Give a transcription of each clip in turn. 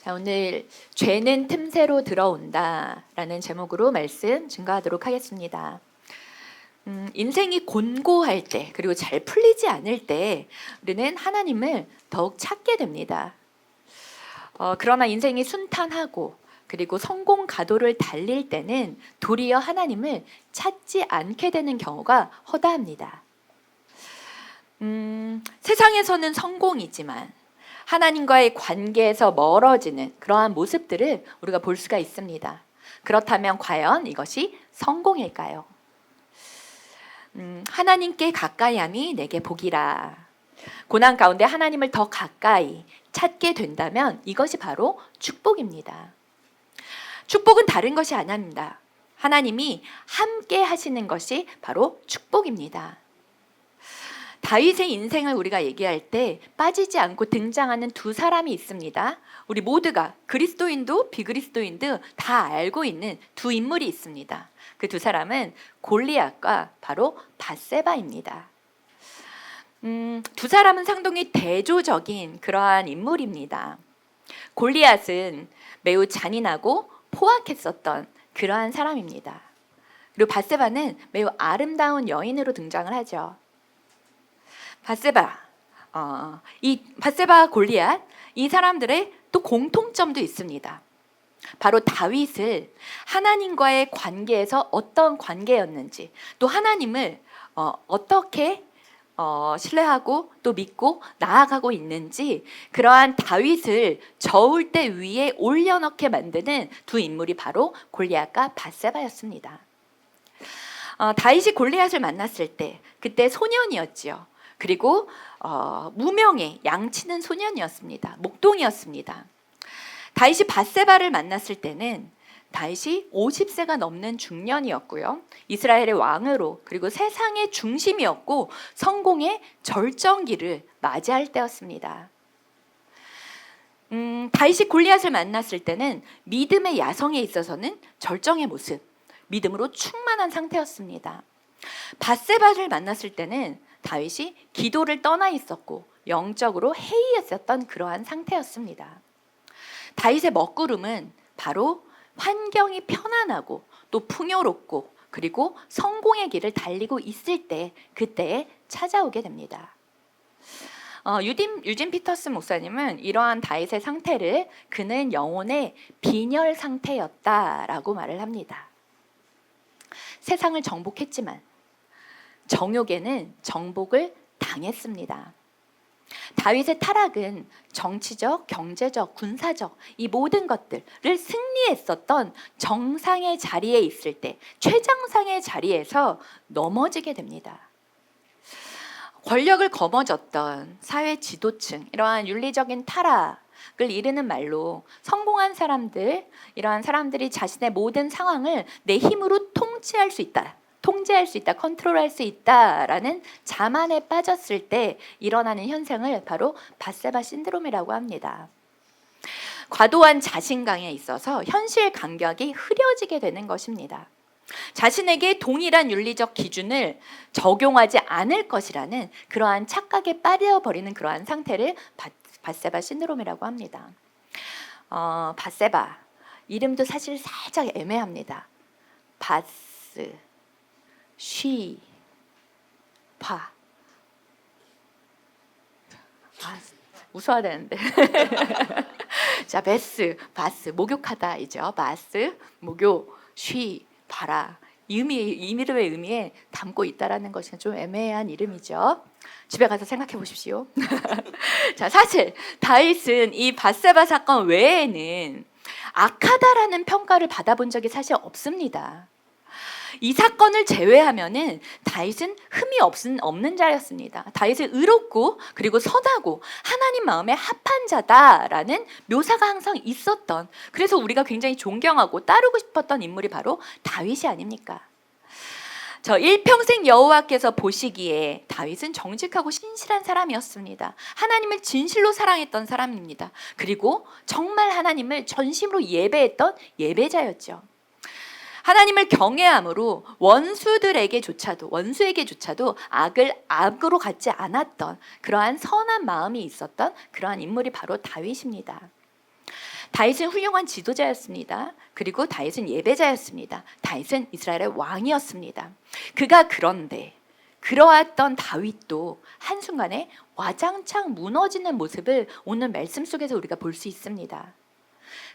자, 오늘 죄는 틈새로 들어온다라는 제목으로 말씀 증거하도록 하겠습니다. 인생이 곤고할 때 그리고 잘 풀리지 않을 때 우리는 하나님을 더욱 찾게 됩니다. 그러나 인생이 순탄하고 그리고 성공 가도를 달릴 때는 도리어 하나님을 찾지 않게 되는 경우가 허다합니다. 세상에서는 성공이지만 하나님과의 관계에서 멀어지는 그러한 모습들을 우리가 볼 수가 있습니다. 그렇다면 과연 이것이 성공일까요? 하나님께 가까이함이 내게 복이라. 고난 가운데 하나님을 더 가까이 찾게 된다면 이것이 바로 축복입니다. 축복은 다른 것이 아닙니다. 하나님이 함께 하시는 것이 바로 축복입니다. 다윗의 인생을 우리가 얘기할 때 빠지지 않고 등장하는 두 사람이 있습니다. 우리 모두가 그리스도인도 비그리스도인도 다 알고 있는 두 인물이 있습니다. 그 두 사람은 골리앗과 바로 밧세바입니다. 두 사람은 상당히 대조적인 그러한 인물입니다. 골리앗은 매우 잔인하고 포악했었던 그러한 사람입니다. 그리고 밧세바는 매우 아름다운 여인으로 등장을 하죠. 이 밧세바 골리앗 이 사람들의 또 공통점도 있습니다. 바로 다윗을 하나님과의 관계에서 어떤 관계였는지 또 하나님을 어떻게 신뢰하고 또 믿고 나아가고 있는지 그러한 다윗을 저울대 위에 올려놓게 만드는 두 인물이 바로 골리앗과 밧세바였습니다. 다윗이 골리앗을 만났을 때 그때 소년이었지요. 그리고 무명의 양치는 소년이었습니다. 목동이었습니다. 다윗이 밧세바를 만났을 때는 다윗이 50세가 넘는 중년이었고요. 이스라엘의 왕으로 그리고 세상의 중심이었고 성공의 절정기를 맞이할 때였습니다. 다윗이 골리앗을 만났을 때는 믿음의 야성에 있어서는 절정의 모습, 믿음으로 충만한 상태였습니다. 밧세바를 만났을 때는 다윗이 기도를 떠나 있었고 영적으로 해이했었던 그러한 상태였습니다. 다윗의 먹구름은 바로 환경이 편안하고 또 풍요롭고 그리고 성공의 길을 달리고 있을 때 그때에 찾아오게 됩니다. 유진 피터슨 목사님은 이러한 다윗의 상태를 그는 영혼의 빈혈 상태였다라고 말을 합니다. 세상을 정복했지만 정욕에는 정복을 당했습니다. 다윗의 타락은 정치적, 경제적, 군사적 이 모든 것들을 승리했었던 정상의 자리에 있을 때 최정상의 자리에서 넘어지게 됩니다. 권력을 거머쥐었던 사회 지도층 이러한 윤리적인 타락을 이르는 말로 성공한 사람들 이러한 사람들이 자신의 모든 상황을 내 힘으로 통제할 수 있다, 컨트롤할 수 있다라는 자만에 빠졌을 때 일어나는 현상을 바로 밧세바 신드롬이라고 합니다. 과도한 자신감에 있어서 현실 감각이 흐려지게 되는 것입니다. 자신에게 동일한 윤리적 기준을 적용하지 않을 것이라는 그러한 착각에 빠져버리는 그러한 상태를 밧세바 신드롬이라고 합니다. 밧세바 이름도 사실 살짝 애매합니다. 바스 웃어야 되는데 자, 바스 목욕하다이죠. 바스 목욕, 바라 이름의 의미에 담고 있다라는 것이 좀 애매한 이름이죠. 집에 가서 생각해 보십시오. 자, 사실 다윗은 이 밧세바 사건 외에는 악하다라는 평가를 받아본 적이 사실 없습니다. 이 사건을 제외하면은 다윗은 흠이 없는 자였습니다. 다윗은 의롭고 그리고 선하고 하나님 마음에 합한 자다라는 묘사가 항상 있었던, 그래서 우리가 굉장히 존경하고 따르고 싶었던 인물이 바로 다윗이 아닙니까? 저 일평생 여호와께서 보시기에 다윗은 정직하고 신실한 사람이었습니다. 하나님을 진실로 사랑했던 사람입니다. 그리고 정말 하나님을 전심으로 예배했던 예배자였죠. 하나님을 경외함으로 원수에게조차도 악을 악으로 갖지 않았던 그러한 선한 마음이 있었던 그러한 인물이 바로 다윗입니다. 다윗은 훌륭한 지도자였습니다. 그리고 다윗은 예배자였습니다. 다윗은 이스라엘의 왕이었습니다. 그가 그런데 그러했던 다윗도 한순간에 와장창 무너지는 모습을 오늘 말씀 속에서 우리가 볼 수 있습니다.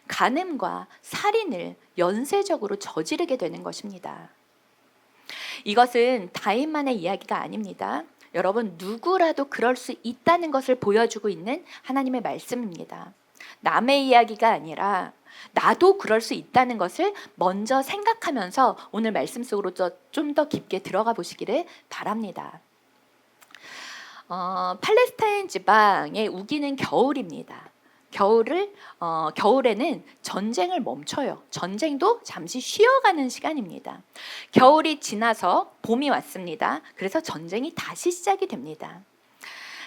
간음과 살인을 연쇄적으로 저지르게 되는 것입니다. 이것은 다윗만의 이야기가 아닙니다. 여러분, 누구라도 그럴 수 있다는 것을 보여주고 있는 하나님의 말씀입니다. 남의 이야기가 아니라 나도 그럴 수 있다는 것을 먼저 생각하면서 오늘 말씀 속으로 좀 더 깊게 들어가 보시기를 바랍니다. 팔레스타인 지방에 우기는 겨울입니다. 겨울에는 전쟁을 멈춰요. 전쟁도 잠시 쉬어가는 시간입니다. 겨울이 지나서 봄이 왔습니다. 그래서 전쟁이 다시 시작이 됩니다.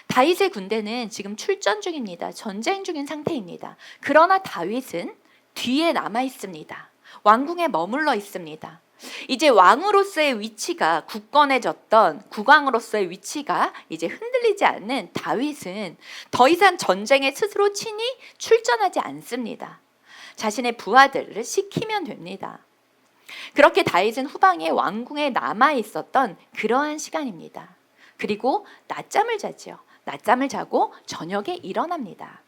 다윗의 군대는 지금 출전 중입니다. 전쟁 중인 상태입니다. 그러나 다윗은 뒤에 남아 있습니다. 왕궁에 머물러 있습니다. 이제 왕으로서의 위치가 굳건해졌던 국왕으로서의 위치가 이제 흔들리지 않는 다윗은 더 이상 전쟁에 스스로 친히 출전하지 않습니다. 자신의 부하들을 시키면 됩니다. 그렇게 다윗은 후방에 왕궁에 남아 있었던 그러한 시간입니다. 그리고 낮잠을 자지요. 낮잠을 자고 저녁에 일어납니다.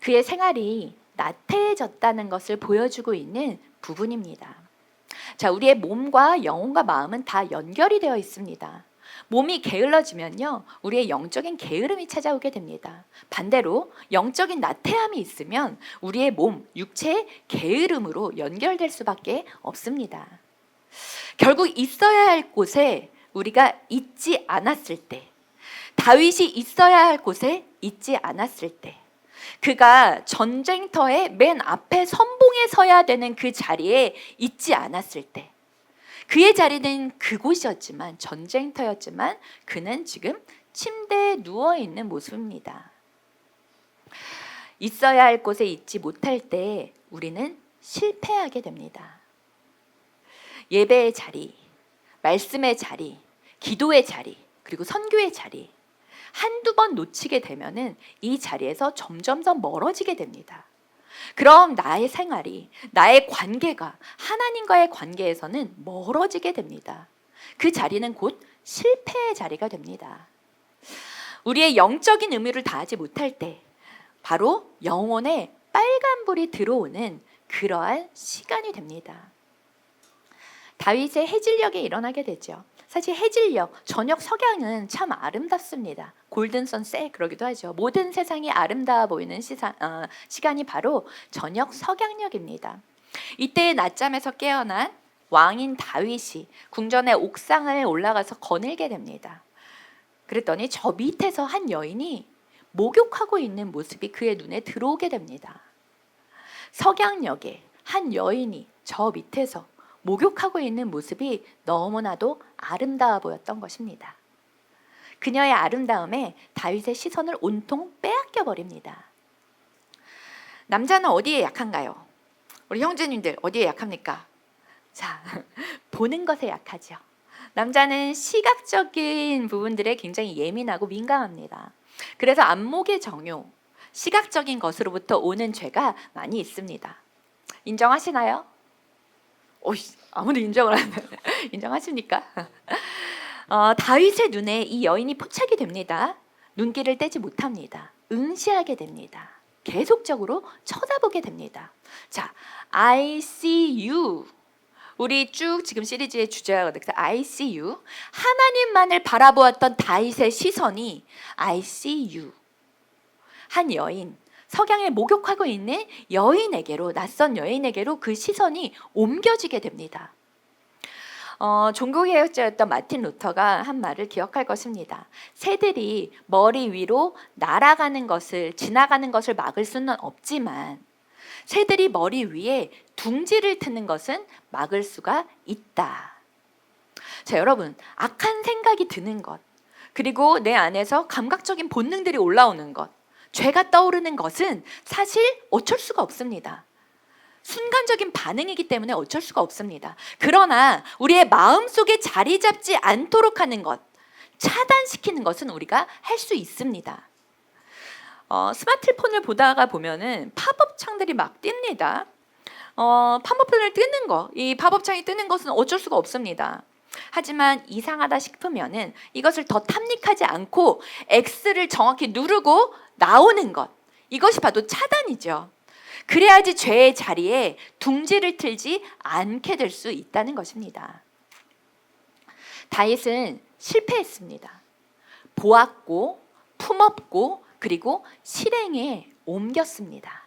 그의 생활이 나태해졌다는 것을 보여주고 있는 부분입니다. 자, 우리의 몸과 영혼과 마음은 다 연결이 되어 있습니다. 몸이 게을러지면요, 우리의 영적인 게으름이 찾아오게 됩니다. 반대로 영적인 나태함이 있으면 우리의 몸, 육체의 게으름으로 연결될 수밖에 없습니다. 결국 있어야 할 곳에 우리가 있지 않았을 때, 다윗이 있어야 할 곳에 있지 않았을 때, 그가 전쟁터의 맨 앞에 선봉에 서야 되는 그 자리에 있지 않았을 때, 그의 자리는 그곳이었지만, 전쟁터였지만 그는 지금 침대에 누워있는 모습입니다. 있어야 할 곳에 있지 못할 때 우리는 실패하게 됩니다. 예배의 자리, 말씀의 자리, 기도의 자리, 그리고 선교의 자리, 한두 번 놓치게 되면은 이 자리에서 점점 더 멀어지게 됩니다. 그럼 나의 생활이, 나의 관계가 하나님과의 관계에서는 멀어지게 됩니다. 그 자리는 곧 실패의 자리가 됩니다. 우리의 영적인 의무를 다하지 못할 때 바로 영혼에 빨간불이 들어오는 그러한 시간이 됩니다. 다윗의 해질녘에 일어나게 되죠. 사실 해질녘, 저녁 석양은 참 아름답습니다. 골든 선셋 그러기도 하죠. 모든 세상이 아름다워 보이는 시간이 바로 저녁 석양녘입니다. 이때 낮잠에서 깨어난 왕인 다윗이 궁전의 옥상을 올라가서 거닐게 됩니다. 그랬더니 저 밑에서 한 여인이 목욕하고 있는 모습이 그의 눈에 들어오게 됩니다. 석양녘에 한 여인이 저 밑에서 목욕하고 있는 모습이 너무나도 아름다워 보였던 것입니다. 그녀의 아름다움에 다윗의 시선을 온통 빼앗겨 버립니다. 남자는 어디에 약한가요? 우리 형제님들 어디에 약합니까? 자, 보는 것에 약하죠. 남자는 시각적인 부분들에 굉장히 예민하고 민감합니다. 그래서 안목의 정욕, 시각적인 것으로부터 오는 죄가 많이 있습니다. 인정하시나요? 아무도 인정을 안 해. 인정하십니까? 다윗의 눈에 이 여인이 포착이 됩니다. 눈길을 떼지 못합니다. 응시하게 됩니다. 계속적으로 쳐다보게 됩니다. 자, I see you. 우리 쭉 지금 시리즈의 주제거든요. I see you. 하나님만을 바라보았던 다윗의 시선이 I see you. 한 여인, 석양에 목욕하고 있는 여인에게로, 낯선 여인에게로 그 시선이 옮겨지게 됩니다. 종교개혁자였던 마틴 루터가 한 말을 기억할 것입니다. 새들이 머리 위로 날아가는 것을, 지나가는 것을 막을 수는 없지만 새들이 머리 위에 둥지를 트는 것은 막을 수가 있다. 자, 여러분, 악한 생각이 드는 것, 그리고 내 안에서 감각적인 본능들이 올라오는 것, 죄가 떠오르는 것은 사실 어쩔 수가 없습니다. 순간적인 반응이기 때문에 어쩔 수가 없습니다. 그러나 우리의 마음속에 자리 잡지 않도록 하는 것, 차단시키는 것은 우리가 할 수 있습니다. 스마트폰을 보다가 보면은 팝업 창들이 막 뜹니다. 팝업을 뜨는 거, 이 팝업 창이 뜨는 것은 어쩔 수가 없습니다. 하지만 이상하다 싶으면은 이것을 더 탐닉하지 않고 X를 정확히 누르고 나오는 것, 이것이 바로 차단이죠. 그래야지 죄의 자리에 둥지를 틀지 않게 될 수 있다는 것입니다. 다윗은 실패했습니다. 보았고 품었고 그리고 실행에 옮겼습니다.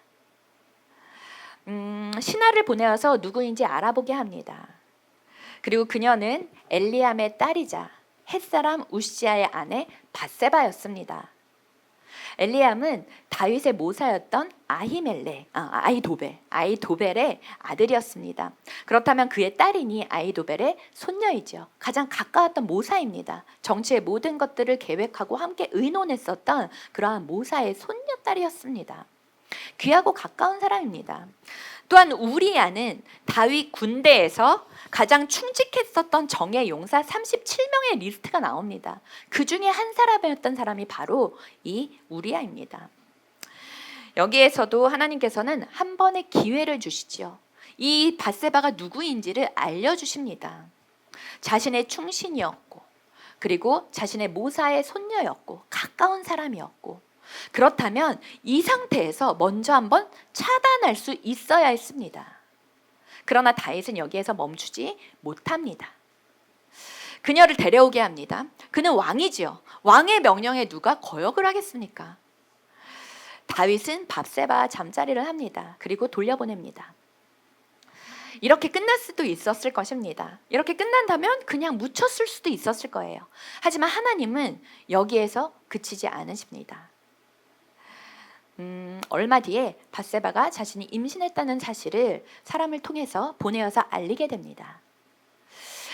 신하를 보내어서 누구인지 알아보게 합니다. 그리고 그녀는 엘리암의 딸이자 햇사람 우시아의 아내 밧세바였습니다. 엘리암은 다윗의 모사였던 아히도벨의 아들이었습니다. 그렇다면 그의 딸이니 아히도벨의 손녀이죠. 가장 가까웠던 모사입니다. 정치의 모든 것들을 계획하고 함께 의논했었던 그러한 모사의 손녀딸이었습니다. 귀하고 가까운 사람입니다. 또한 우리야는 다윗 군대에서 가장 충직했었던 정예 용사 37명의 리스트가 나옵니다. 그 중에 한 사람이었던 사람이 바로 이 우리야입니다. 여기에서도 하나님께서는 한 번의 기회를 주시죠. 이 밧세바가 누구인지를 알려주십니다. 자신의 충신이었고 그리고 자신의 모사의 손녀였고 가까운 사람이었고, 그렇다면 이 상태에서 먼저 한번 차단할 수 있어야 했습니다. 그러나 다윗은 여기에서 멈추지 못합니다. 그녀를 데려오게 합니다. 그는 왕이지요. 왕의 명령에 누가 거역을 하겠습니까? 다윗은 밧세바와 잠자리를 합니다. 그리고 돌려보냅니다. 이렇게 끝날 수도 있었을 것입니다. 이렇게 끝난다면 그냥 묻혔을 수도 있었을 거예요. 하지만 하나님은 여기에서 그치지 않으십니다. 얼마 뒤에 밧세바가 자신이 임신했다는 사실을 사람을 통해서 보내어서 알리게 됩니다.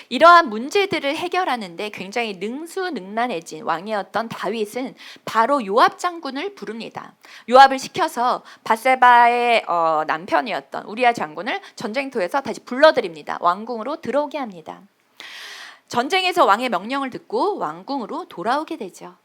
이러한 문제들을 해결하는데 굉장히 능수능란해진 왕이었던 다윗은 바로 요압 장군을 부릅니다. 요압을 시켜서 밧세바의 남편이었던 우리야 장군을 전쟁터에서 다시 불러들입니다. 왕궁으로 들어오게 합니다. 전쟁에서 왕의 명령을 듣고 왕궁으로 돌아오게 되죠.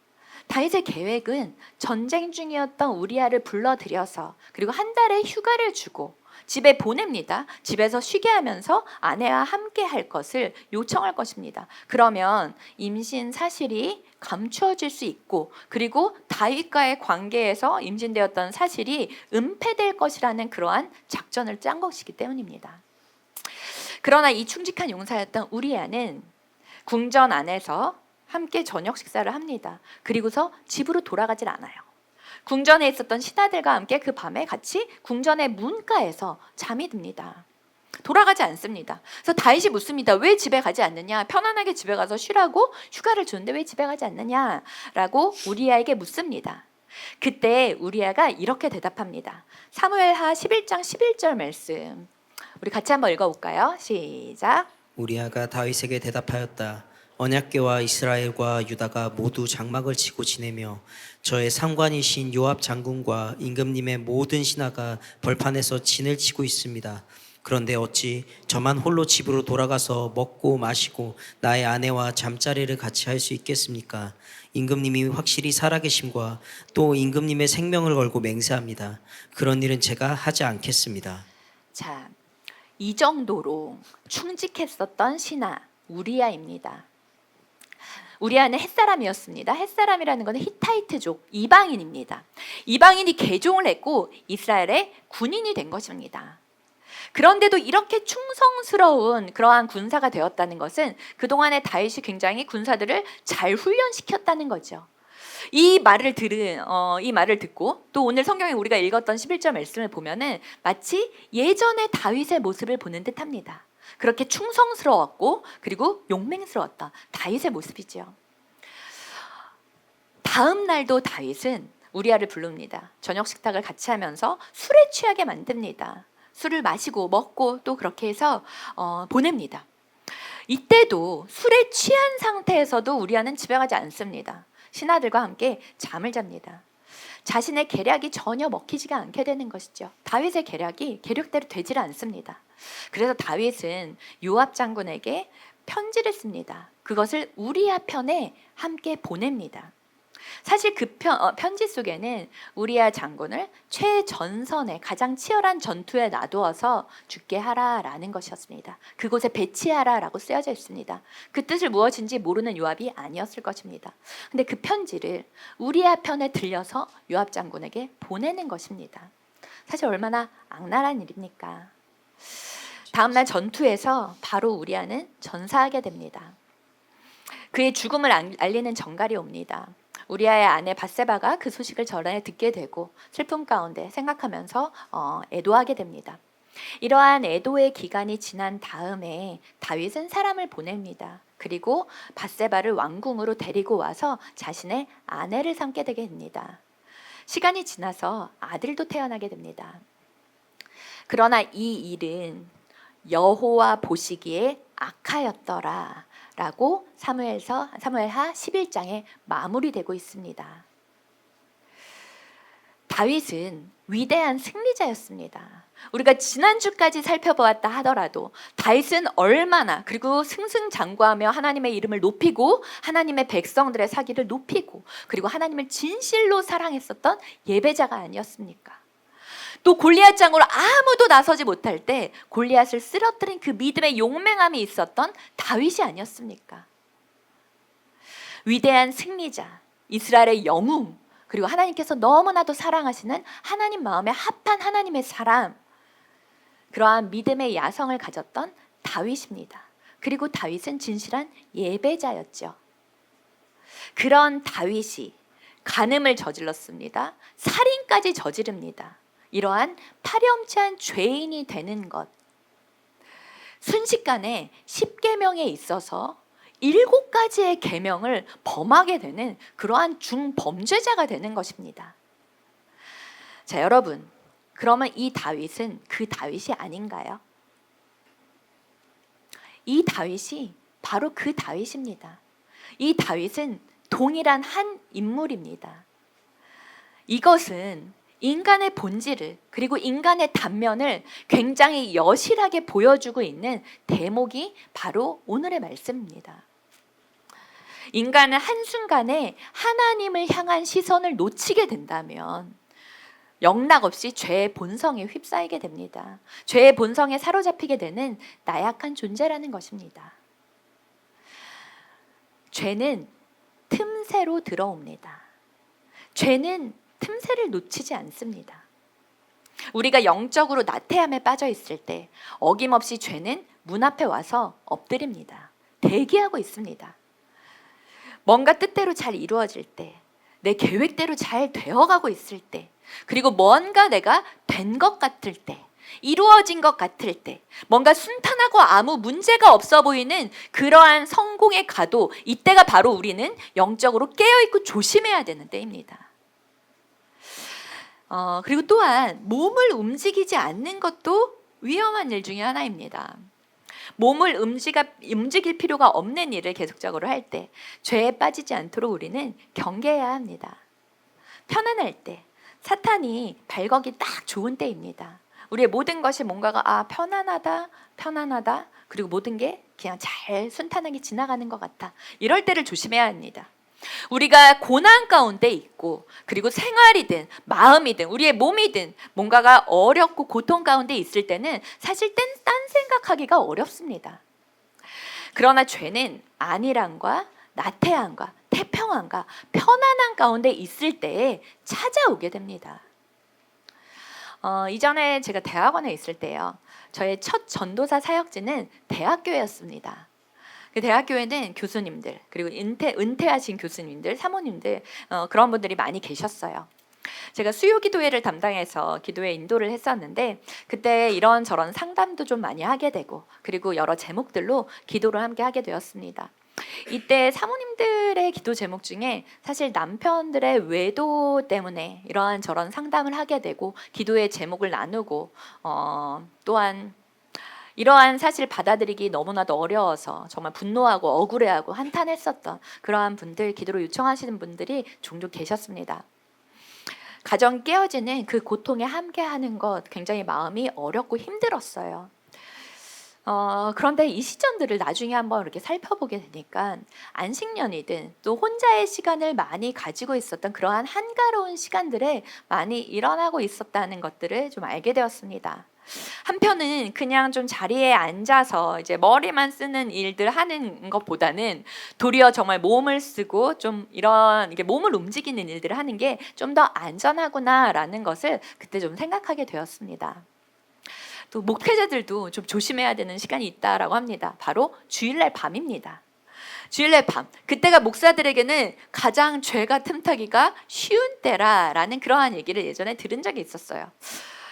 다윗의 계획은 전쟁 중이었던 우리야를 불러들여서 그리고 한 달의 휴가를 주고 집에 보냅니다. 집에서 쉬게 하면서 아내와 함께 할 것을 요청할 것입니다. 그러면 임신 사실이 감추어질 수 있고 그리고 다윗과의 관계에서 임신되었던 사실이 은폐될 것이라는 그러한 작전을 짠 것이기 때문입니다. 그러나 이 충직한 용사였던 우리야는 궁전 안에서 함께 저녁 식사를 합니다. 그리고서 집으로 돌아가질 않아요. 궁전에 있었던 신하들과 함께 그 밤에 같이 궁전의 문가에서 잠이 듭니다. 돌아가지 않습니다. 그래서 다윗이 묻습니다. 왜 집에 가지 않느냐? 편안하게 집에 가서 쉬라고 휴가를 주는데 왜 집에 가지 않느냐라고 우리야에게 묻습니다. 그때 우리야가 이렇게 대답합니다. 사무엘하 11장 11절 말씀 우리 같이 한번 읽어볼까요? 시작. 우리야가 다윗에게 대답하였다. 언약궤와 이스라엘과 유다가 모두 장막을 치고 지내며 저의 상관이신 요압 장군과 임금님의 모든 신하가 벌판에서 진을 치고 있습니다. 그런데 어찌 저만 홀로 집으로 돌아가서 먹고 마시고 나의 아내와 잠자리를 같이 할 수 있겠습니까? 임금님이 확실히 살아계심과 또 임금님의 생명을 걸고 맹세합니다. 그런 일은 제가 하지 않겠습니다. 자, 이 정도로 충직했었던 신하 우리야입니다. 우리야는 햇사람이었습니다. 햇사람이라는 것은 히타이트족 이방인입니다. 이방인이 개종을 했고 이스라엘의 군인이 된 것입니다. 그런데도 이렇게 충성스러운 그러한 군사가 되었다는 것은 그동안에 다윗이 굉장히 군사들을 잘 훈련시켰다는 거죠. 이 말을 듣고 또 오늘 성경에 우리가 읽었던 11절 말씀을 보면은 마치 예전의 다윗의 모습을 보는 듯합니다. 그렇게 충성스러웠고 그리고 용맹스러웠던 다윗의 모습이죠. 다음 날도 다윗은 우리야를 부릅니다. 저녁 식탁을 같이 하면서 술에 취하게 만듭니다. 술을 마시고 먹고 또 그렇게 해서 보냅니다. 이때도 술에 취한 상태에서도 우리야는 집에 가지 않습니다. 신하들과 함께 잠을 잡니다. 자신의 계략이 전혀 먹히지가 않게 되는 것이죠. 다윗의 계략이 계략대로 되질 않습니다. 그래서 다윗은 요압 장군에게 편지를 씁니다. 그것을 우리야 편에 함께 보냅니다. 사실 그 편지 속에는 우리야 장군을 최전선에 가장 치열한 전투에 놔두어서 죽게 하라라는 것이었습니다. 그곳에 배치하라라고 쓰여져 있습니다. 그 뜻을 무엇인지 모르는 요압이 아니었을 것입니다. 근데 그 편지를 우리야 편에 들려서 요압 장군에게 보내는 것입니다. 사실 얼마나 악랄한 일입니까? 다음날 전투에서 바로 우리야는 전사하게 됩니다. 그의 죽음을 알리는 정갈이 옵니다. 우리아의 아내 밧세바가 그 소식을 전해 듣게 되고 슬픔 가운데 생각하면서 애도하게 됩니다. 이러한 애도의 기간이 지난 다음에 다윗은 사람을 보냅니다. 그리고 밧세바를 왕궁으로 데리고 와서 자신의 아내를 삼게 되게 됩니다. 시간이 지나서 아들도 태어나게 됩니다. 그러나 이 일은 여호와 보시기에 악하였더라 라고 사무엘하 11장에 마무리되고 있습니다. 다윗은 위대한 승리자였습니다. 우리가 지난주까지 살펴보았다 하더라도 다윗은 얼마나 그리고 승승장구하며 하나님의 이름을 높이고 하나님의 백성들의 사기를 높이고 그리고 하나님을 진실로 사랑했었던 예배자가 아니었습니까? 또 골리앗 장으로 아무도 나서지 못할 때 골리앗을 쓰러뜨린 그 믿음의 용맹함이 있었던 다윗이 아니었습니까? 위대한 승리자, 이스라엘의 영웅, 그리고 하나님께서 너무나도 사랑하시는 하나님 마음에 합한 하나님의 사람, 그러한 믿음의 야성을 가졌던 다윗입니다. 그리고 다윗은 진실한 예배자였죠. 그런 다윗이 간음을 저질렀습니다. 살인까지 저지릅니다. 이러한 파렴치한 죄인이 되는 것, 순식간에 10계명에 있어서 7가지의 계명을 범하게 되는 그러한 중범죄자가 되는 것입니다. 자, 여러분, 그러면 이 다윗은 그 다윗이 아닌가요? 이 다윗이 바로 그 다윗입니다. 이 다윗은 동일한 한 인물입니다. 이것은 인간의 본질을 그리고 인간의 단면을 굉장히 여실하게 보여주고 있는 대목이 바로 오늘의 말씀입니다. 인간은 한순간에 하나님을 향한 시선을 놓치게 된다면 영락없이 죄의 본성에 휩싸이게 됩니다. 죄의 본성에 사로잡히게 되는 나약한 존재라는 것입니다. 죄는 틈새로 들어옵니다. 죄는 틈새를 놓치지 않습니다. 우리가 영적으로 나태함에 빠져 있을 때 어김없이 죄는 문 앞에 와서 엎드립니다. 대기하고 있습니다. 뭔가 뜻대로 잘 이루어질 때, 내 계획대로 잘 되어가고 있을 때, 그리고 뭔가 내가 된 것 같을 때, 이루어진 것 같을 때, 뭔가 순탄하고 아무 문제가 없어 보이는 그러한 성공의 가도, 이때가 바로 우리는 영적으로 깨어있고 조심해야 되는 때입니다. 그리고 또한 몸을 움직이지 않는 것도 위험한 일 중에 하나입니다. 몸을 움직일 필요가 없는 일을 계속적으로 할 때 죄에 빠지지 않도록 우리는 경계해야 합니다. 편안할 때, 사탄이 발거기 딱 좋은 때입니다. 우리의 모든 것이 뭔가가 편안하다 그리고 모든 게 그냥 잘 순탄하게 지나가는 것 같아, 이럴 때를 조심해야 합니다. 우리가 고난 가운데 있고 그리고 생활이든 마음이든 우리의 몸이든 뭔가가 어렵고 고통 가운데 있을 때는 사실 딴 생각하기가 어렵습니다. 그러나 죄는 안일함과 나태함과 태평함과 편안함 가운데 있을 때에 찾아오게 됩니다. 이전에 제가 대학원에 있을 때요, 저의 첫 전도사 사역지는 대학교였습니다. 그 대학교에는 교수님들, 그리고 은퇴하신 교수님들, 사모님들, 그런 분들이 많이 계셨어요. 제가 수요 기도회를 담당해서 기도회 인도를 했었는데 그때 이런저런 상담도 좀 많이 하게 되고 그리고 여러 제목들로 기도를 함께 하게 되었습니다. 이때 사모님들의 기도 제목 중에 사실 남편들의 외도 때문에 이러한 저런 상담을 하게 되고 기도의 제목을 나누고 또한 이러한 사실 받아들이기 너무나도 어려워서 정말 분노하고 억울해하고 한탄했었던 그러한 분들, 기도를 요청하시는 분들이 종종 계셨습니다. 가정 깨어지는 그 고통에 함께하는 것 굉장히 마음이 어렵고 힘들었어요. 그런데 이 시점들을 나중에 한번 이렇게 살펴보게 되니까 안식년이든 또 혼자의 시간을 많이 가지고 있었던 그러한 한가로운 시간들에 많이 일어나고 있었다는 것들을 좀 알게 되었습니다. 한편은 그냥 좀 자리에 앉아서 이제 머리만 쓰는 일들 하는 것보다는 도리어 정말 몸을 쓰고 좀 이런 이게 몸을 움직이는 일들을 하는 게 좀 더 안전하구나라는 것을 그때 좀 생각하게 되었습니다. 또 목회자들도 좀 조심해야 되는 시간이 있다라고 합니다. 바로 주일날 밤입니다. 주일날 밤, 그때가 목사들에게는 가장 죄가 틈타기가 쉬운 때라라는 그러한 얘기를 예전에 들은 적이 있었어요.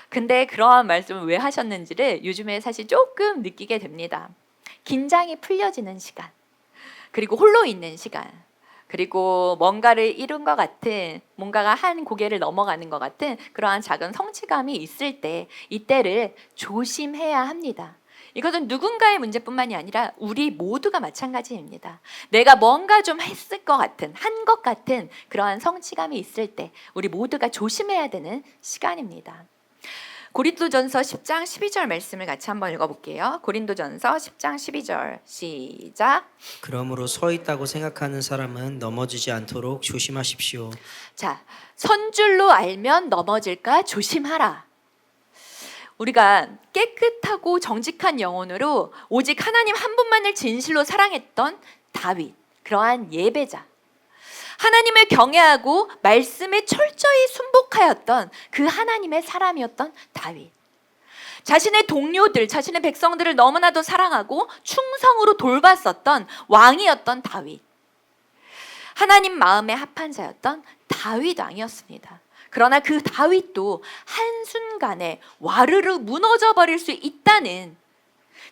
근데 그러한 말씀을 왜 하셨는지를 요즘에 사실 조금 느끼게 됩니다. 긴장이 풀려지는 시간, 그리고 홀로 있는 시간, 그리고 뭔가를 이룬 것 같은, 뭔가가 한 고개를 넘어가는 것 같은 그러한 작은 성취감이 있을 때 이때를 조심해야 합니다. 이것은 누군가의 문제뿐만이 아니라 우리 모두가 마찬가지입니다. 내가 뭔가 좀 했을 것 같은, 한 것 같은 그러한 성취감이 있을 때 우리 모두가 조심해야 되는 시간입니다. 고린도전서 10장 12절 말씀을 같이 한번 읽어볼게요. 고린도전서 10장 12절 시작. 그러므로 서 있다고 생각하는 사람은 넘어지지 않도록 조심하십시오. 자, 선줄로 알면 넘어질까 조심하라. 우리가 깨끗하고 정직한 영혼으로 오직 하나님 한 분만을 진실로 사랑했던 다윗, 그러한 예배자, 하나님을 경외하고 말씀에 철저히 순복하였던 그 하나님의 사람이었던 다윗, 자신의 동료들, 자신의 백성들을 너무나도 사랑하고 충성으로 돌봤었던 왕이었던 다윗, 하나님 마음에 합한 자였던 다윗 왕이었습니다. 그러나 그 다윗도 한순간에 와르르 무너져 버릴 수 있다는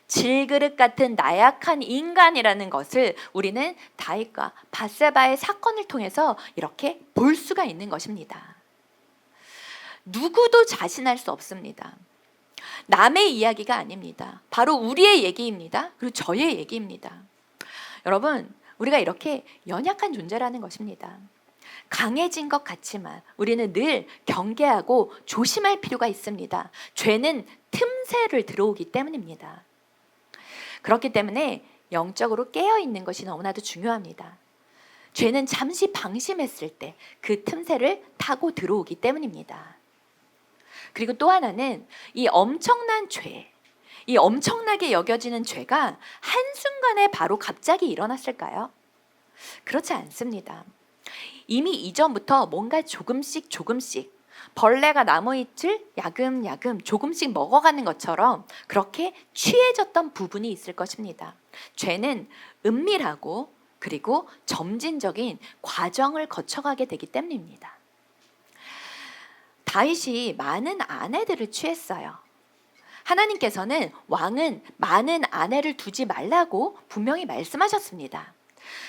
질그릇 같은 나약한 인간이라는 것을 우리는 다윗과 밧세바의 사건을 통해서 이렇게 볼 수가 있는 것입니다. 누구도 자신할 수 없습니다. 남의 이야기가 아닙니다. 바로 우리의 얘기입니다. 그리고 저의 얘기입니다. 여러분, 우리가 이렇게 연약한 존재라는 것입니다. 강해진 것 같지만 우리는 늘 경계하고 조심할 필요가 있습니다. 죄는 틈새를 들어오기 때문입니다. 그렇기 때문에 영적으로 깨어있는 것이 너무나도 중요합니다. 죄는 잠시 방심했을 때 그 틈새를 타고 들어오기 때문입니다. 그리고 또 하나는 이 엄청난 죄, 이 엄청나게 여겨지는 죄가 한순간에 바로 갑자기 일어났을까요? 그렇지 않습니다. 이미 이전부터 뭔가 조금씩 벌레가 나무잎을 야금야금 조금씩 먹어가는 것처럼 그렇게 취해졌던 부분이 있을 것입니다. 죄는 은밀하고 그리고 점진적인 과정을 거쳐가게 되기 때문입니다. 다윗이 많은 아내들을 취했어요. 하나님께서는 왕은 많은 아내를 두지 말라고 분명히 말씀하셨습니다.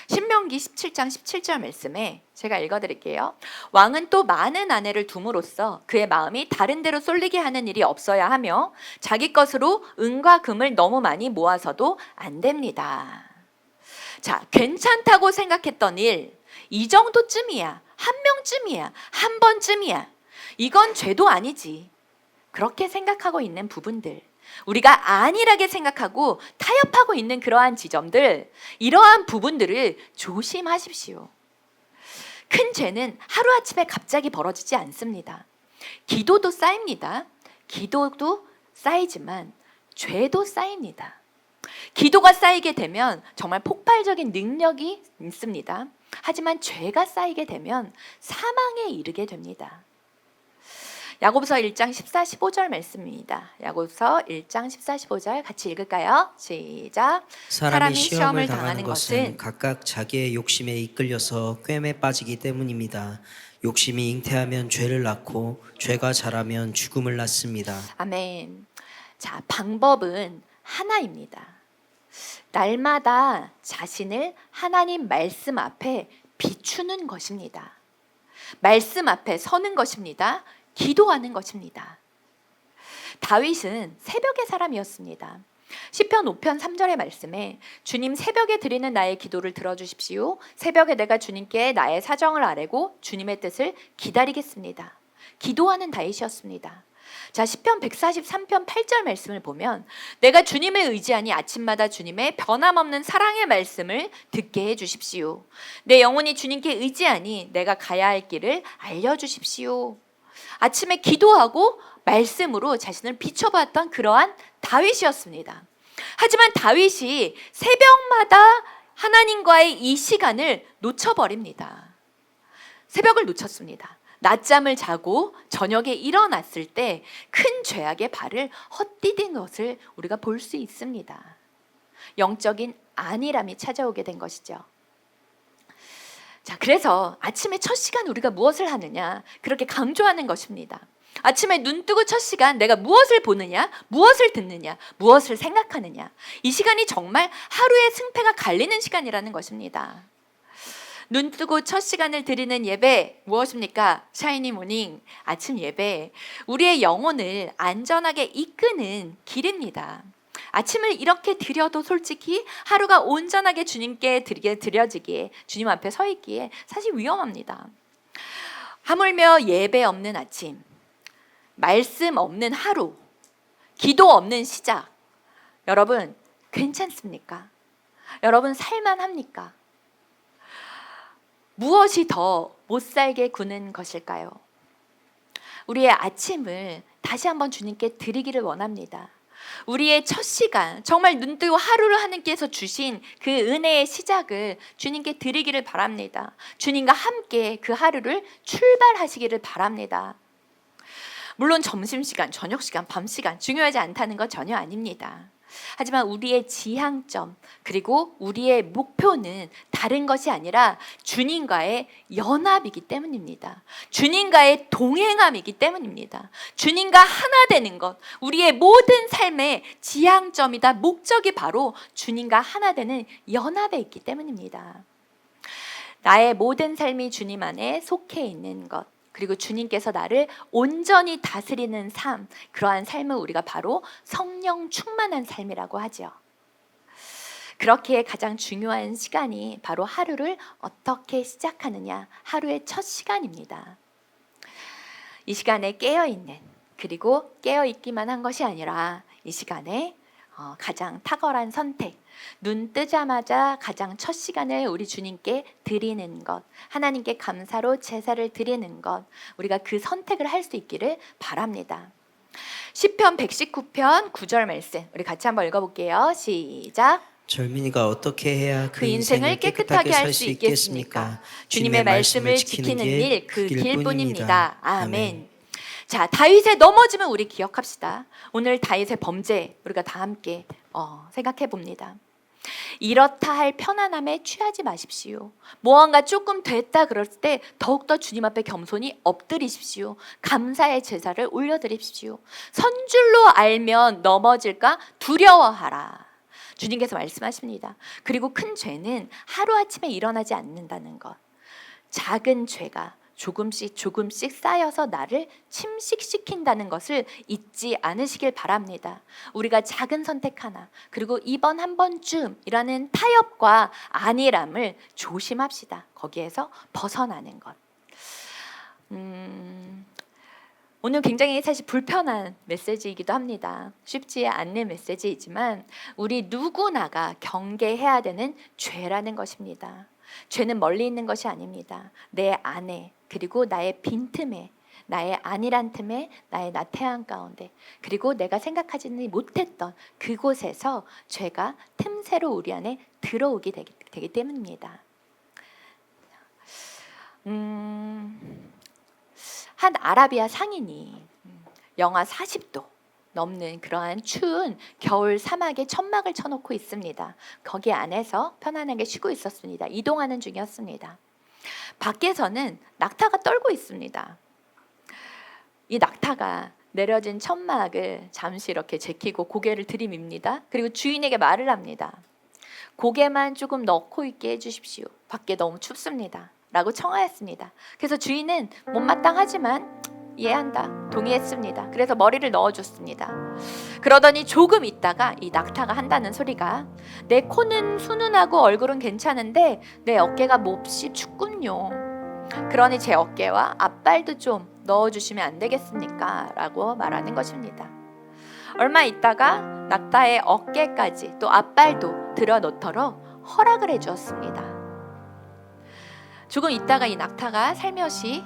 신명기 17장 17절 말씀에 제가 읽어드릴게요. 왕은 또 많은 아내를 둠으로써 그의 마음이 다른 데로 쏠리게 하는 일이 없어야 하며 자기 것으로 은과 금을 너무 많이 모아서도 안 됩니다. 자, 괜찮다고 생각했던 일, 이 정도쯤이야, 한 명쯤이야, 한 번쯤이야, 이건 죄도 아니지, 그렇게 생각하고 있는 부분들, 우리가 안일하게 생각하고 타협하고 있는 그러한 지점들, 이러한 부분들을 조심하십시오. 큰 죄는 하루아침에 갑자기 벌어지지 않습니다. 기도도 쌓입니다. 기도도 쌓이지만 죄도 쌓입니다. 기도가 쌓이게 되면 정말 폭발적인 능력이 있습니다. 하지만 죄가 쌓이게 되면 사망에 이르게 됩니다. 야고보서 1장 14, 15절 말씀입니다. 야고보서 1장 14, 15절 같이 읽을까요? 시작. 사람이 시험을 당하는 것은 각각 자기의 욕심에 이끌려서 꿰매 빠지기 때문입니다. 욕심이 잉태하면 죄를 낳고 죄가 자라면 죽음을 낳습니다. 아멘. 자, 방법은 하나입니다. 날마다 자신을 하나님 말씀 앞에 비추는 것입니다. 말씀 앞에 서는 것입니다. 기도하는 것입니다. 다윗은 새벽의 사람이었습니다. 시편 5편 3절의 말씀에 주님 새벽에 드리는 나의 기도를 들어주십시오. 새벽에 내가 주님께 나의 사정을 아뢰고 주님의 뜻을 기다리겠습니다. 기도하는 다윗이었습니다. 자, 시편 143편 8절 말씀을 보면 내가 주님을 의지하니 아침마다 주님의 변함없는 사랑의 말씀을 듣게 해 주십시오. 내 영혼이 주님께 의지하니 내가 가야 할 길을 알려 주십시오. 아침에 기도하고 말씀으로 자신을 비춰봤던 그러한 다윗이었습니다. 하지만 다윗이 새벽마다 하나님과의 이 시간을 놓쳐버립니다. 새벽을 놓쳤습니다. 낮잠을 자고 저녁에 일어났을 때 큰 죄악의 발을 헛디딘 것을 우리가 볼 수 있습니다. 영적인 안일함이 찾아오게 된 것이죠. 자, 그래서 아침에 첫 시간 우리가 무엇을 하느냐, 그렇게 강조하는 것입니다. 아침에 눈 뜨고 첫 시간 내가 무엇을 보느냐, 무엇을 듣느냐, 무엇을 생각하느냐, 이 시간이 정말 하루의 승패가 갈리는 시간이라는 것입니다. 눈 뜨고 첫 시간을 드리는 예배 무엇입니까? 샤이니 모닝, 아침 예배, 우리의 영혼을 안전하게 이끄는 길입니다. 아침을 이렇게 드려도 솔직히 하루가 온전하게 주님께 드려지기에, 주님 앞에 서 있기에 사실 위험합니다. 하물며 예배 없는 아침, 말씀 없는 하루, 기도 없는 시작, 여러분 괜찮습니까? 여러분 살만합니까? 무엇이 더 못 살게 구는 것일까요? 우리의 아침을 다시 한번 주님께 드리기를 원합니다. 우리의 첫 시간, 정말 눈뜨고 하루를 하나님께서 주신 그 은혜의 시작을 주님께 드리기를 바랍니다. 주님과 함께 그 하루를 출발하시기를 바랍니다. 물론 점심시간, 저녁시간, 밤시간 중요하지 않다는 건 전혀 아닙니다. 하지만 우리의 지향점, 그리고 우리의 목표는 다른 것이 아니라 주님과의 연합이기 때문입니다. 주님과의 동행함이기 때문입니다. 주님과 하나 되는 것, 우리의 모든 삶의 지향점이다, 목적이 바로 주님과 하나 되는 연합에 있기 때문입니다. 나의 모든 삶이 주님 안에 속해 있는 것, 그리고 주님께서 나를 온전히 다스리는 삶, 그러한 삶을 우리가 바로 성령 충만한 삶이라고 하죠. 그렇기에 가장 중요한 시간이 바로 하루를 어떻게 시작하느냐, 하루의 첫 시간입니다. 이 시간에 깨어있는, 그리고 깨어있기만 한 것이 아니라 이 시간에 가장 탁월한 선택, 눈 뜨자마자 가장 첫 시간을 우리 주님께 드리는 것, 하나님께 감사로 제사를 드리는 것, 우리가 그 선택을 할 수 있기를 바랍니다. 시편 119편 9절 말씀 우리 같이 한번 읽어볼게요. 시작. 젊은이가 어떻게 해야 그 인생을 깨끗하게 할 수 있겠습니까? 주님의 말씀을 지키는 일, 그 길뿐입니다. 아멘. 자, 다윗의 넘어짐을 우리 기억합시다. 오늘 다윗의 범죄 우리가 다 함께 생각해 봅니다. 이렇다 할 편안함에 취하지 마십시오. 무언가 조금 됐다 그럴 때 더욱더 주님 앞에 겸손히 엎드리십시오. 감사의 제사를 올려드립시오. 선줄로 알면 넘어질까 두려워하라. 주님께서 말씀하십니다. 그리고 큰 죄는 하루아침에 일어나지 않는다는 것. 작은 죄가 조금씩 쌓여서 나를 침식시킨다는 것을 잊지 않으시길 바랍니다. 우리가 작은 선택 하나, 그리고 이번 한 번쯤이라는 타협과 안일함을 조심합시다. 거기에서 벗어나는 것. 오늘 굉장히 사실 불편한 메시지이기도 합니다. 쉽지 않는 메시지이지만 우리 누구나가 경계해야 되는 죄라는 것입니다. 죄는 멀리 있는 것이 아닙니다. 내 안에, 그리고 나의 빈틈에, 나의 안일한 틈에, 나의 나태한 가운데, 그리고 내가 생각하지는 못했던 그곳에서 죄가 틈새로 우리 안에 들어오게 되기 때문입니다. 한 아라비아 상인이 영하 40도 넘는 그러한 추운 겨울 사막에 천막을 쳐놓고 있습니다. 거기 안에서 편안하게 쉬고 있었습니다. 이동하는 중이었습니다. 밖에서는 낙타가 떨고 있습니다. 이 낙타가 내려진 천막을 잠시 이렇게 제키고 고개를 들이밉니다. 그리고 주인에게 말을 합니다. 고개만 조금 넣고 있게 해주십시오. 밖에 너무 춥습니다. 라고 청하였습니다. 그래서 주인은 못마땅하지만 이해한다, 동의했습니다. 그래서 머리를 넣어줬습니다. 그러더니 조금 있다가 이 낙타가 한다는 소리가, 내 코는 순은하고 얼굴은 괜찮은데 내 어깨가 몹시 춥군요. 그러니 제 어깨와 앞발도 좀 넣어주시면 안 되겠습니까? 라고 말하는 것입니다. 얼마 있다가 낙타의 어깨까지 또 앞발도 들어놓도록 허락을 해주었습니다. 조금 있다가 이 낙타가 살며시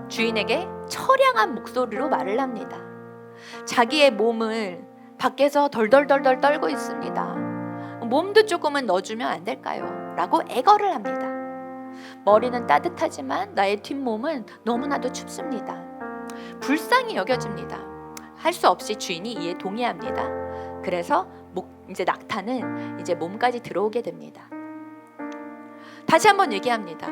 주인에게 처량한 목소리로 말을 합니다. 자기의 몸을 밖에서 덜덜덜덜 떨고 있습니다. 몸도 조금은 넣어주면 안 될까요? 라고 애걸을 합니다. 머리는 따뜻하지만 나의 뒷몸은 너무나도 춥습니다. 불쌍히 여겨집니다. 할 수 없이 주인이 이에 동의합니다. 그래서 이제 낙타는 이제 몸까지 들어오게 됩니다. 다시 한번 얘기합니다.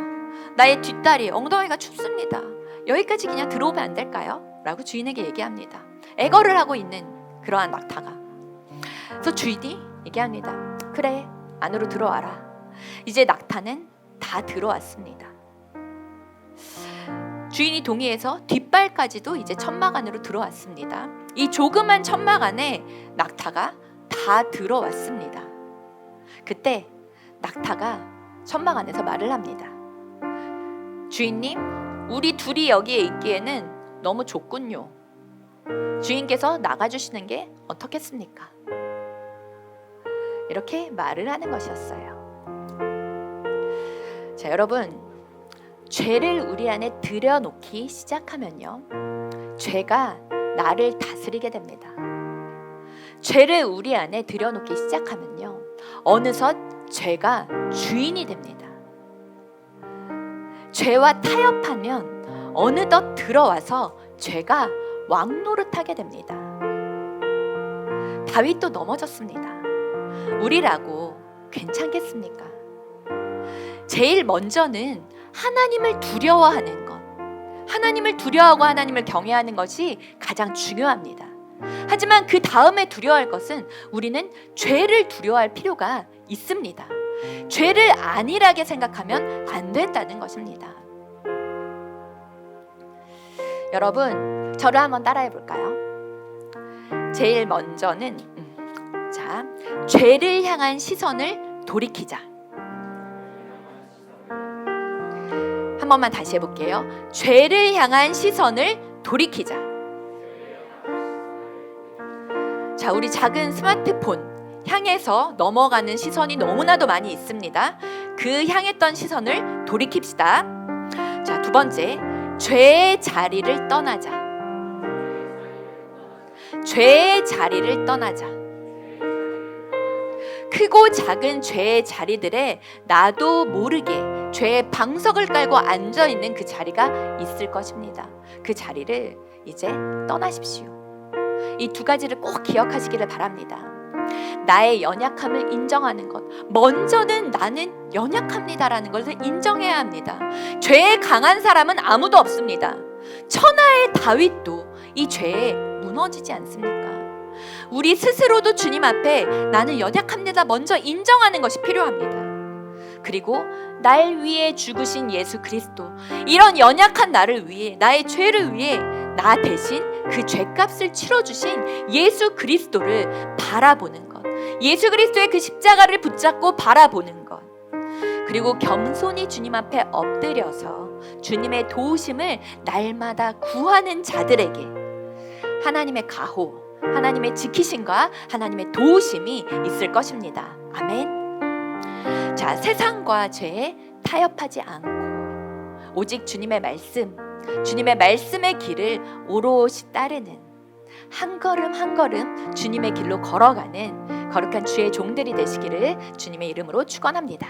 나의 뒷다리, 엉덩이가 춥습니다. 여기까지 그냥 들어오면 안 될까요? 라고 주인에게 얘기합니다. 애걸을 하고 있는 그러한 낙타가. 그래서 주인이 얘기합니다. 그래, 안으로 들어와라. 이제 낙타는 다 들어왔습니다. 주인이 동의해서 뒷발까지도 이제 천막 안으로 들어왔습니다. 이 조그만 천막 안에 낙타가 다 들어왔습니다. 그때 낙타가 천막 안에서 말을 합니다. 주인님, 우리 둘이 여기에 있기에는 너무 좁군요. 주인께서 나가주시는 게 어떻겠습니까? 이렇게 말을 하는 것이었어요. 자, 여러분, 죄를 우리 안에 들여놓기 시작하면요, 죄가 나를 다스리게 됩니다. 죄를 우리 안에 들여놓기 시작하면요, 어느덧 죄가 주인이 됩니다. 죄와 타협하면 어느덧 들어와서 죄가 왕노릇하게 됩니다. 다윗도 넘어졌습니다. 우리라고 괜찮겠습니까? 제일 먼저는 하나님을 두려워하는 것, 하나님을 두려워하고 하나님을 경외하는 것이 가장 중요합니다. 하지만 그 다음에 두려워할 것은 우리는 죄를 두려워할 필요가 있습니다. 죄를 안일하게 생각하면 안 된다는 것입니다. 여러분, 저를 한번 따라해 볼까요? 제일 먼저는 자, 죄를 향한 시선을 돌이키자. 한 번만 다시 해볼게요. 죄를 향한 시선을 돌이키자. 자, 우리 작은 스마트폰 향해서 넘어가는 시선이 너무나도 많이 있습니다. 그 향했던 시선을 돌이킵시다. 자, 두 번째, 죄의 자리를 떠나자. 죄의 자리를 떠나자. 크고 작은 죄의 자리들에 나도 모르게 죄의 방석을 깔고 앉아있는 그 자리가 있을 것입니다. 그 자리를 이제 떠나십시오. 이 두 가지를 꼭 기억하시기를 바랍니다. 나의 연약함을 인정하는 것, 먼저는 나는 연약합니다라는 것을 인정해야 합니다. 죄에 강한 사람은 아무도 없습니다. 천하의 다윗도 이 죄에 무너지지 않습니까? 우리 스스로도 주님 앞에 나는 연약합니다 먼저 인정하는 것이 필요합니다. 그리고 날 위해 죽으신 예수 그리스도, 이런 연약한 나를 위해, 나의 죄를 위해 나 대신 그 죄값을 치러주신 예수 그리스도를 바라보는 것, 예수 그리스도의 그 십자가를 붙잡고 바라보는 것, 그리고 겸손히 주님 앞에 엎드려서 주님의 도우심을 날마다 구하는 자들에게 하나님의 가호, 하나님의 지키심과 하나님의 도우심이 있을 것입니다. 아멘. 자, 세상과 죄에 타협하지 않고 오직 주님의 말씀, 주님의 말씀의 길을 오롯이 따르는, 한 걸음 한 걸음 주님의 길로 걸어가는 거룩한 주의 종들이 되시기를 주님의 이름으로 축원합니다.